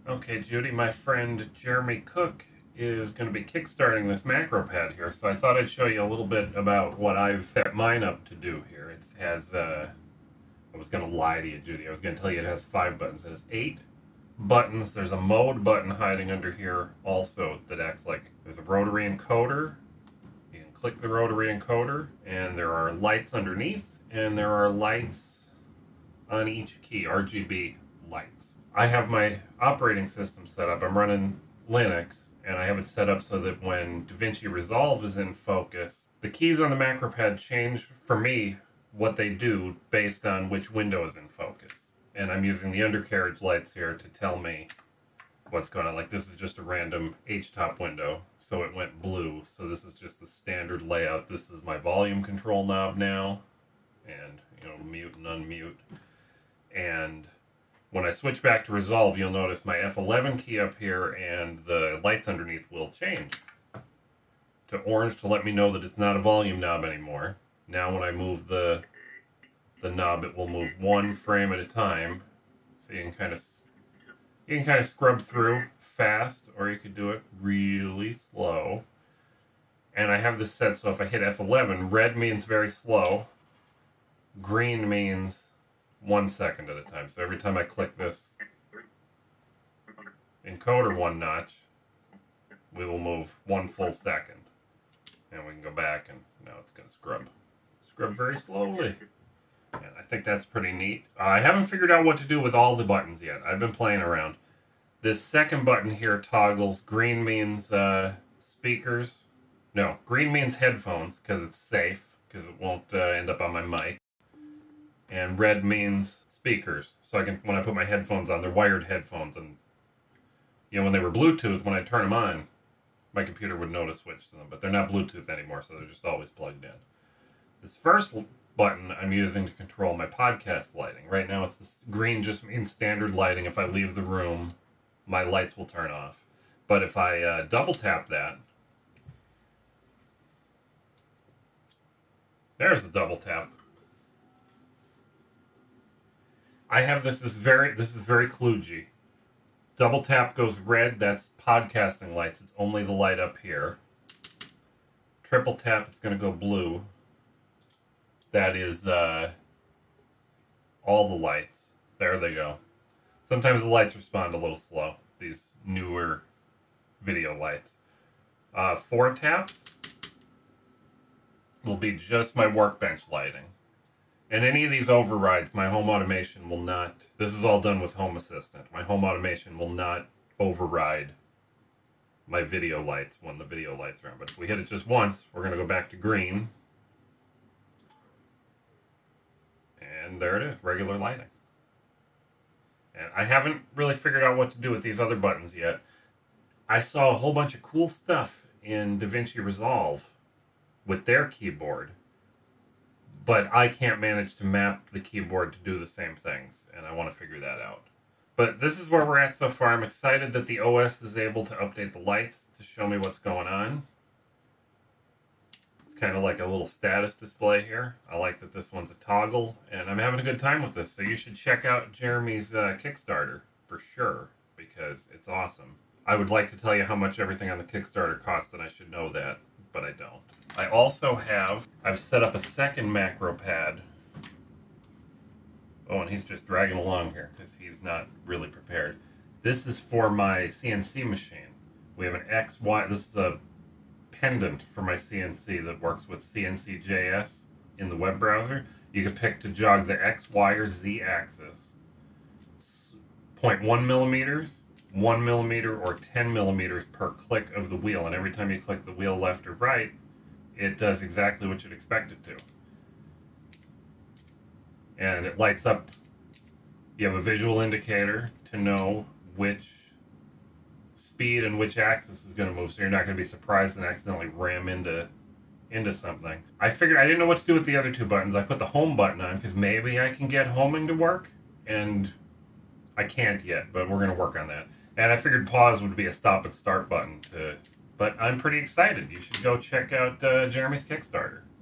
Okay, Judy, my friend Jeremy Cook is going to be kickstarting this macro pad here, so I thought I'd show you a little bit about what I've set mine up to do here. It has, I was going to lie to you, Judy. I was going to tell you it has 5 buttons. It has 8 buttons. There's a mode button hiding under here also that acts like, there's a rotary encoder. You can click the rotary encoder, and there are lights underneath, and there are lights on each key, RGB lights. I have my operating system set up. I'm running Linux, and I have it set up so that when DaVinci Resolve is in focus, the keys on the macro pad change for me what they do based on which window is in focus. And I'm using the undercarriage lights here to tell me what's going on. Like, this is just a random H-top window, so it went blue. So this is just the standard layout. This is my volume control knob now, and, you know, mute and unmute. And when I switch back to Resolve, you'll notice my F11 key up here and the lights underneath will change to orange to let me know that it's not a volume knob anymore. Now when I move the knob, it will move 1 frame at a time. So you can kind of scrub through fast, or you could do it really slow. And I have this set so if I hit F11, red means very slow, green means 1 second at a time. So every time I click this encoder 1 notch, we will move 1 full second. And we can go back, and now it's going to scrub very slowly. And I think that's pretty neat. I haven't figured out what to do with all the buttons yet. I've been playing around. This second button here toggles. Green means speakers. No, green means headphones because it's safe, because it won't end up on my mic. And red means speakers. So I can, when I put my headphones on, they're wired headphones, and you know, when they were Bluetooth, when I turn them on, my computer would know to switch to them, but they're not Bluetooth anymore, so they're just always plugged in. This first button I'm using to control my podcast lighting. Right now it's this green just means standard lighting. If I leave the room, my lights will turn off. But if I double tap that, there's the double tap. I have this is very kludgy. Double tap goes red, that's podcasting lights. It's only the light up here. Triple tap, it's going to go blue. That is all the lights. There they go. Sometimes the lights respond a little slow, these newer video lights. 4 tap will be just my workbench lighting. And any of these overrides, my home automation will not, this is all done with Home Assistant. My home automation will not override my video lights when the video lights are on. But if we hit it just once, we're going to go back to green. And there it is, regular lighting. And I haven't really figured out what to do with these other buttons yet. I saw a whole bunch of cool stuff in DaVinci Resolve with their keyboard, but I can't manage to map the keyboard to do the same things, and I want to figure that out. But this is where we're at so far. I'm excited that the OS is able to update the lights to show me what's going on. It's kind of like a little status display here. I like that this one's a toggle, and I'm having a good time with this. So you should check out Jeremy's Kickstarter for sure, because it's awesome. I would like to tell you how much everything on the Kickstarter costs, and I should know that, but I don't. I also I've set up a second macro pad. Oh, and he's just dragging along here because he's not really prepared. This is for my CNC machine. We have an XY, this is a pendant for my CNC that works with CNC.js in the web browser. You can pick to jog the X, Y, or Z axis. 0.1 millimeters, 1 millimeter, or 10 millimeters per click of the wheel. And every time you click the wheel left or right, it does exactly what you'd expect it to. And it lights up. You have a visual indicator to know which speed and which axis is going to move, so you're not going to be surprised and accidentally ram into something. I figured I didn't know what to do with the other 2 buttons. I put the home button on because maybe I can get homing to work, and I can't yet, but we're going to work on that. And I figured pause would be a stop and start button, but I'm pretty excited. You should go check out Jeremy's Kickstarter.